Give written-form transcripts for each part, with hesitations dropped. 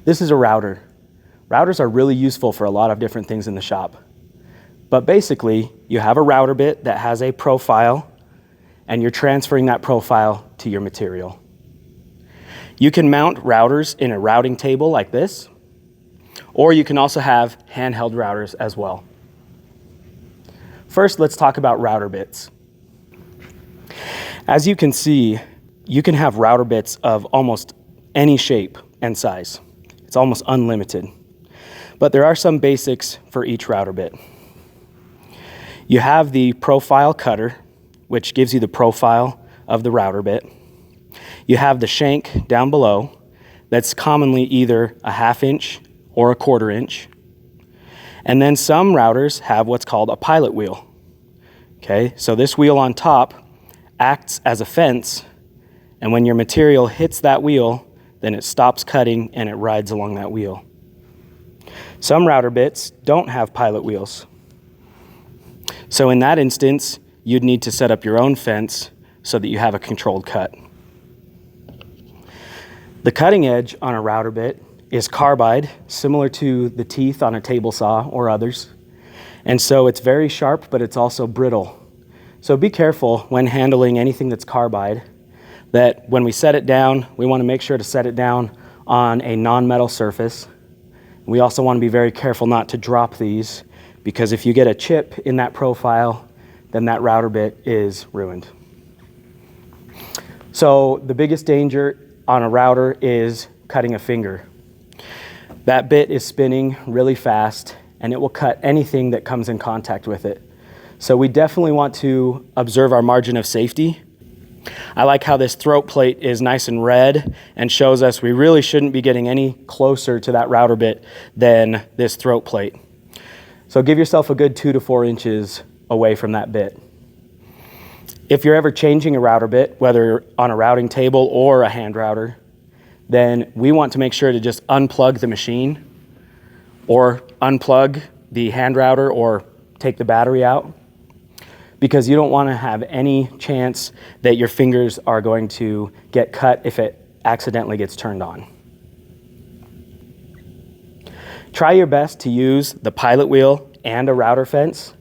This is a router. Routers are really useful for a lot of different things in the shop. But basically, you have a router bit that has a profile, and you're transferring that profile to your material. You can mount routers in a routing table like this, or you can also have handheld routers as well. First, let's talk about router bits. As you can see, you can have router bits of almost any shape and size. It's almost unlimited. But there are some basics for each router bit. You have the profile cutter, which gives you the profile of the router bit. You have the shank down below that's commonly either a 1/2 inch or a 1/4 inch. And then some routers have what's called a pilot wheel. Okay, so this wheel on top acts as a fence, and when your material hits that wheel, then it stops cutting and it rides along that wheel. Some router bits don't have pilot wheels. So in that instance, you'd need to set up your own fence so that you have a controlled cut. The cutting edge on a router bit is carbide, similar to the teeth on a table saw or others. And so it's very sharp, but it's also brittle. So be careful when handling anything that's carbide, that when we set it down, we want to make sure to set it down on a non-metal surface. We also want to be very careful not to drop these, because if you get a chip in that profile, then that router bit is ruined. So the biggest danger on a router is cutting a finger. That bit is spinning really fast, and it will cut anything that comes in contact with it. So we definitely want to observe our margin of safety. I like how this throat plate is nice and red and shows us we really shouldn't be getting any closer to that router bit than this throat plate. So give yourself a good 2 to 4 inches away from that bit. If you're ever changing a router bit, whether on a routing table or a hand router, then we want to make sure to just unplug the machine or unplug the hand router or take the battery out, because you don't want to have any chance that your fingers are going to get cut if it accidentally gets turned on. Try your best to use the pilot wheel and a router fence.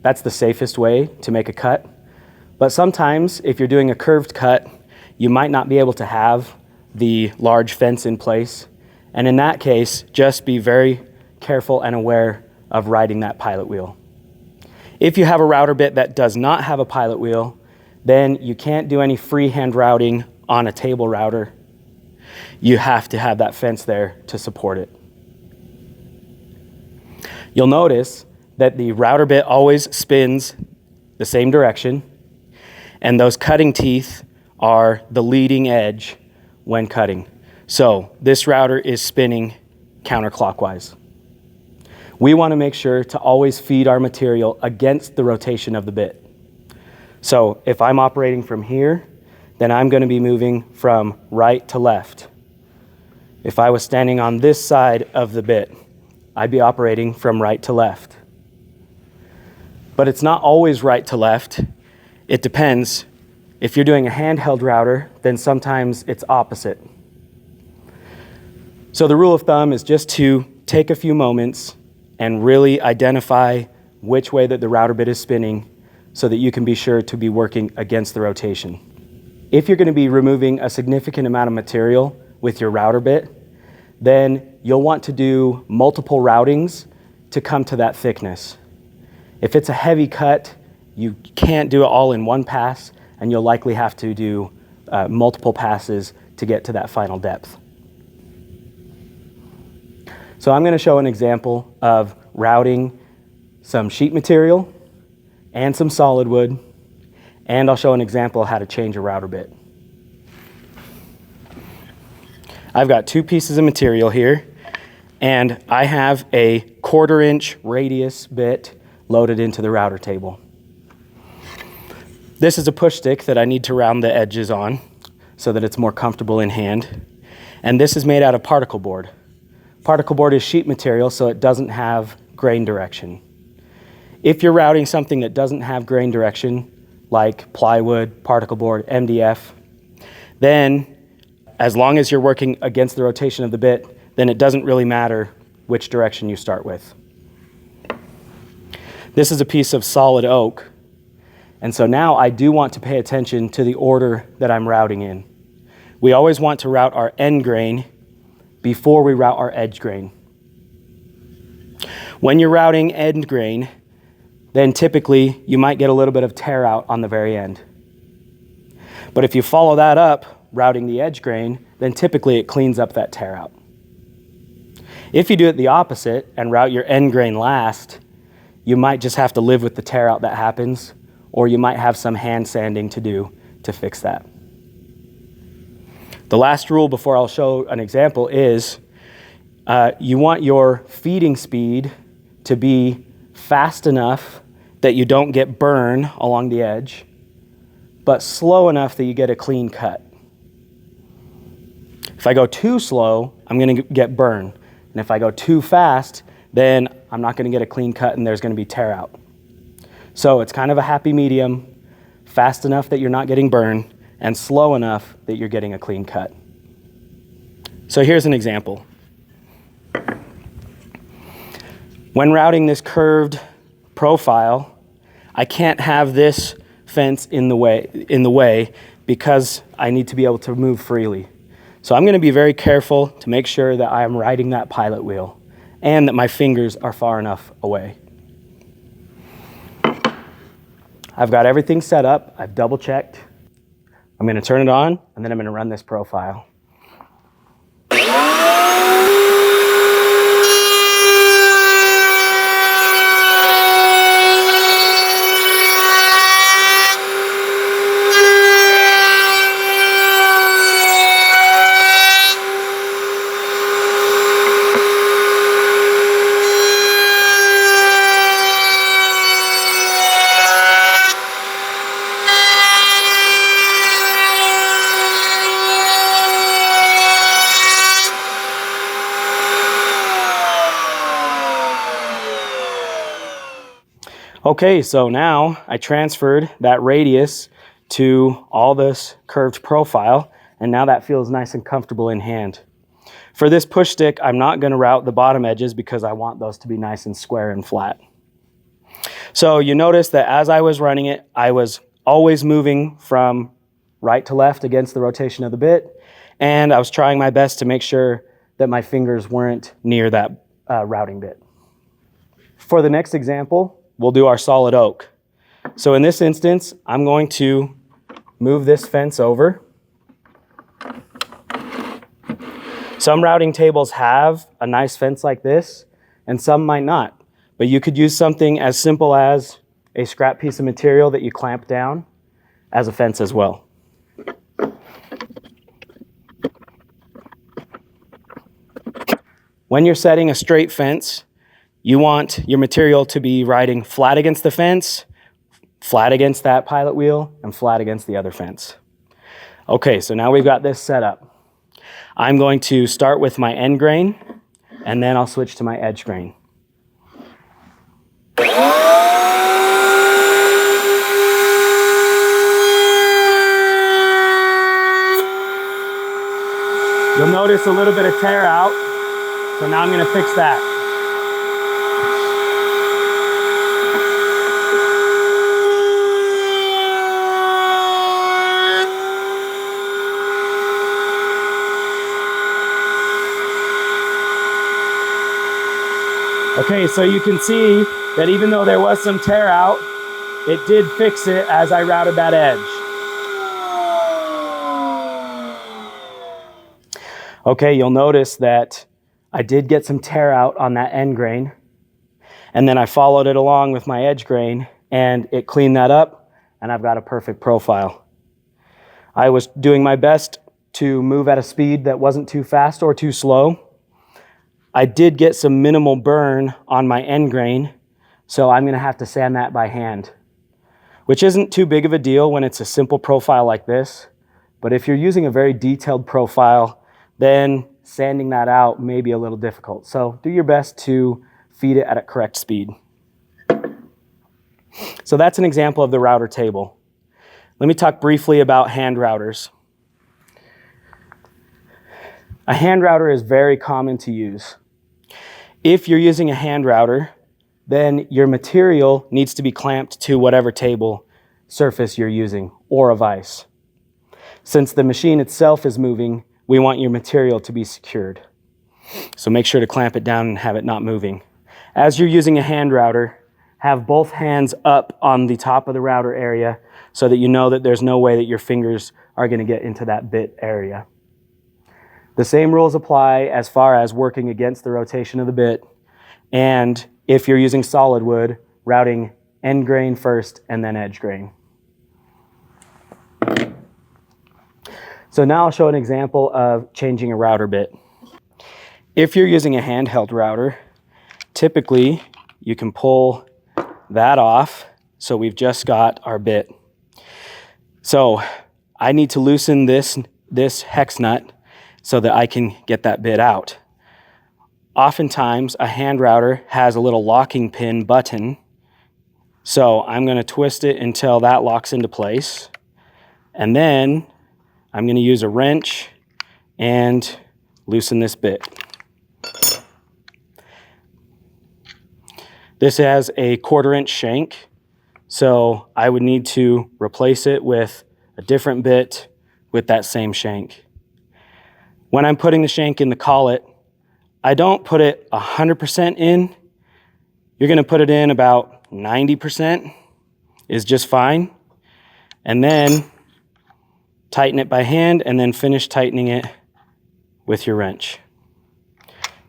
That's the safest way to make a cut. But sometimes if you're doing a curved cut, you might not be able to have the large fence in place. And in that case, just be very careful and aware of riding that pilot wheel. If you have a router bit that does not have a pilot wheel, then you can't do any freehand routing on a table router. You have to have that fence there to support it. You'll notice that the router bit always spins the same direction, and those cutting teeth are the leading edge when cutting. So this router is spinning counterclockwise. We want to make sure to always feed our material against the rotation of the bit. So if I'm operating from here, then I'm going to be moving from right to left. If I was standing on this side of the bit, I'd be operating from right to left. But it's not always right to left. It depends. If you're doing a handheld router, then sometimes it's opposite. So the rule of thumb is just to take a few moments and really identify which way that the router bit is spinning so that you can be sure to be working against the rotation. If you're going to be removing a significant amount of material with your router bit, then you'll want to do multiple routings to come to that thickness. If it's a heavy cut, you can't do it all in one pass, and you'll likely have to do multiple passes to get to that final depth. So I'm going to show an example of routing some sheet material and some solid wood, and I'll show an example of how to change a router bit. I've got 2 pieces of material here, and I have a 1/4 inch radius bit loaded into the router table. This is a push stick that I need to round the edges on so that it's more comfortable in hand. And this is made out of particle board. Particle board is sheet material, so it doesn't have grain direction. If you're routing something that doesn't have grain direction, like plywood, particle board, MDF, then as long as you're working against the rotation of the bit, then it doesn't really matter which direction you start with. This is a piece of solid oak. And so now I do want to pay attention to the order that I'm routing in. We always want to route our end grain before we route our edge grain. When you're routing end grain, then typically you might get a little bit of tear out on the very end. But if you follow that up, routing the edge grain, then typically it cleans up that tear out. If you do it the opposite and route your end grain last, you might just have to live with the tear out that happens, or you might have some hand sanding to do to fix that. The last rule before I'll show an example is you want your feeding speed to be fast enough that you don't get burn along the edge, but slow enough that you get a clean cut. If I go too slow, I'm going to get burn. And if I go too fast, then I'm not going to get a clean cut and there's going to be tear out. So it's kind of a happy medium, fast enough that you're not getting burn, and slow enough that you're getting a clean cut. So here's an example. When routing this curved profile, I can't have this fence in the way because I need to be able to move freely. So I'm going to be very careful to make sure that I am riding that pilot wheel and that my fingers are far enough away. I've got everything set up. I've double checked. I'm going to turn it on and then I'm going to run this profile. Okay, so now I transferred that radius to all this curved profile, and now that feels nice and comfortable in hand. For this push stick, I'm not going to route the bottom edges because I want those to be nice and square and flat. So you notice that as I was running it, I was always moving from right to left against the rotation of the bit, and I was trying my best to make sure that my fingers weren't near that routing bit. For the next example, we'll do our solid oak. So in this instance, I'm going to move this fence over. Some routing tables have a nice fence like this, and some might not. But you could use something as simple as a scrap piece of material that you clamp down as a fence as well. When you're setting a straight fence, you want your material to be riding flat against the fence, flat against that pilot wheel, and flat against the other fence. Okay, so now we've got this set up. I'm going to start with my end grain, and then I'll switch to my edge grain. You'll notice a little bit of tear out, so now I'm going to fix that. Okay, so you can see that even though there was some tear out, it did fix it as I routed that edge. Okay, you'll notice that I did get some tear out on that end grain, and then I followed it along with my edge grain, and it cleaned that up, and I've got a perfect profile. I was doing my best to move at a speed that wasn't too fast or too slow. I did get some minimal burn on my end grain, so I'm going to have to sand that by hand, which isn't too big of a deal when it's a simple profile like this. But if you're using a very detailed profile, then sanding that out may be a little difficult. So do your best to feed it at a correct speed. So that's an example of the router table. Let me talk briefly about hand routers. A hand router is very common to use. If you're using a hand router, then your material needs to be clamped to whatever table surface you're using, or a vise. Since the machine itself is moving, we want your material to be secured. So make sure to clamp it down and have it not moving. As you're using a hand router, have both hands up on the top of the router area so that you know that there's no way that your fingers are going to get into that bit area. The same rules apply as far as working against the rotation of the bit, and if you're using solid wood, routing end grain first and then edge grain. So now I'll show an example of changing a router bit. If you're using a handheld router, typically you can pull that off, so we've just got our bit. So I need to loosen this hex nut so that I can get that bit out. Oftentimes a hand router has a little locking pin button, so I'm going to twist it until that locks into place, and then I'm going to use a wrench and loosen this bit. This has a 1/4 inch shank, so I would need to replace it with a different bit with that same shank. When I'm putting the shank in the collet, I don't put it 100% in. You're going to put it in about 90% is just fine. And then tighten it by hand and then finish tightening it with your wrench.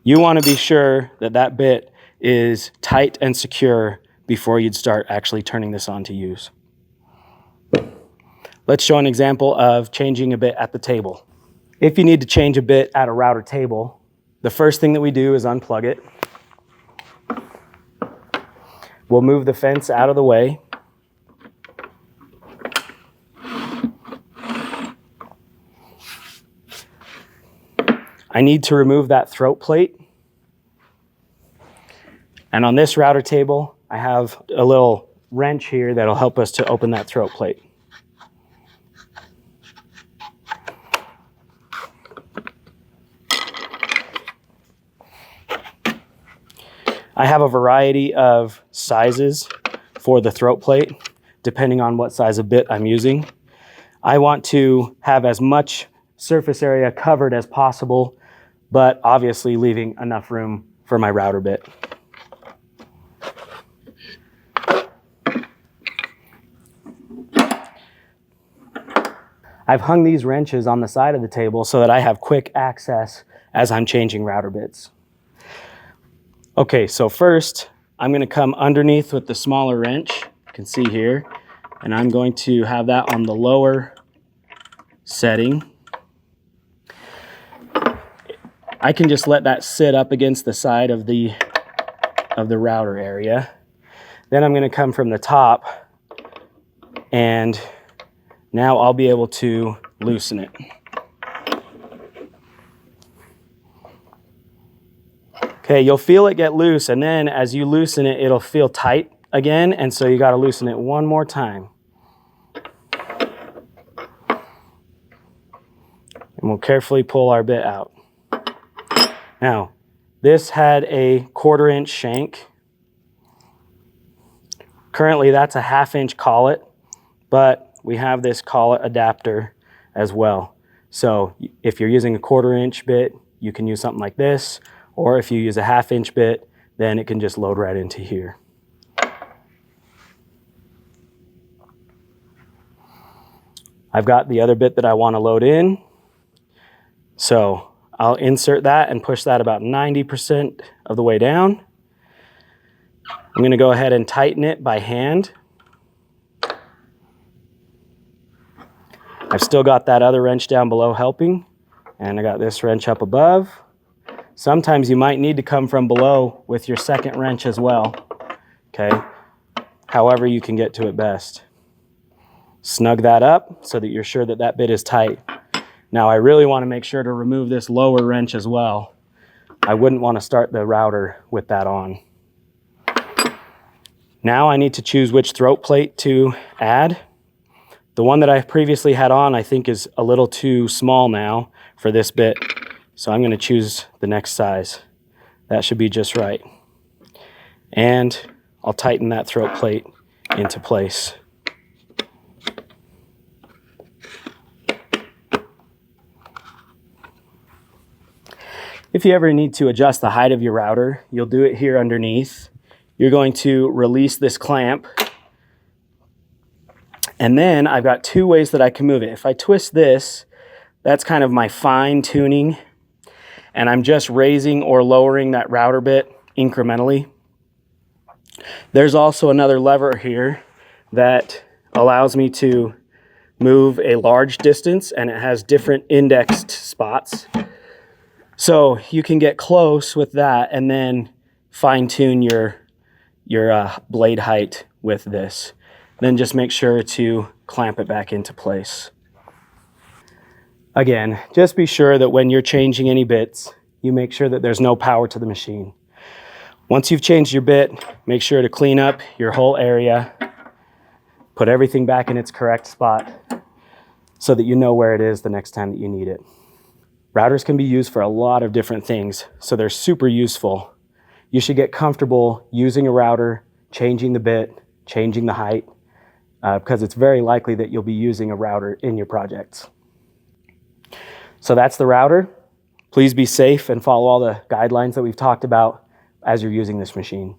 You want to be sure that that bit is tight and secure before you'd start actually turning this on to use. Let's show an example of changing a bit at the table. If you need to change a bit at a router table, the first thing that we do is unplug it. We'll move the fence out of the way. I need to remove that throat plate. And on this router table, I have a little wrench here that'll help us to open that throat plate. I have a variety of sizes for the throat plate, depending on what size of bit I'm using. I want to have as much surface area covered as possible, but obviously leaving enough room for my router bit. I've hung these wrenches on the side of the table so that I have quick access as I'm changing router bits. Okay, so first I'm going to come underneath with the smaller wrench, you can see here, and I'm going to have that on the lower setting. I can just let that sit up against the side of the router area. Then I'm going to come from the top, and now I'll be able to loosen it. Okay, you'll feel it get loose, and then as you loosen it, it'll feel tight again, and so you got to loosen it one more time. And we'll carefully pull our bit out. Now, this had a 1/4 inch shank. Currently, that's a 1/2 inch collet, but we have this collet adapter as well. So if you're using a 1/4 inch bit, you can use something like this, or if you use a 1/2 inch bit, then it can just load right into here. I've got the other bit that I want to load in, so I'll insert that and push that about 90% of the way down. I'm going to go ahead and tighten it by hand. I've still got that other wrench down below helping, and I got this wrench up above. Sometimes you might need to come from below with your second wrench as well, okay? However you can get to it best. Snug that up so that you're sure that that bit is tight. Now I really want to make sure to remove this lower wrench as well. I wouldn't want to start the router with that on. Now I need to choose which throat plate to add. The one that I previously had on I think is a little too small now for this bit. So I'm going to choose the next size. That should be just right. And I'll tighten that throat plate into place. If you ever need to adjust the height of your router, you'll do it here underneath. You're going to release this clamp. And then I've got two ways that I can move it. If I twist this, that's kind of my fine tuning. And I'm just raising or lowering that router bit incrementally. There's also another lever here that allows me to move a large distance, and it has different indexed spots. So you can get close with that and then fine tune your blade height with this. Then just make sure to clamp it back into place. Again, just be sure that when you're changing any bits, you make sure that there's no power to the machine. Once you've changed your bit, make sure to clean up your whole area, put everything back in its correct spot so that you know where it is the next time that you need it. Routers can be used for a lot of different things, so they're super useful. You should get comfortable using a router, changing the bit, changing the height, because it's very likely that you'll be using a router in your projects. So that's the router. Please be safe and follow all the guidelines that we've talked about as you're using this machine.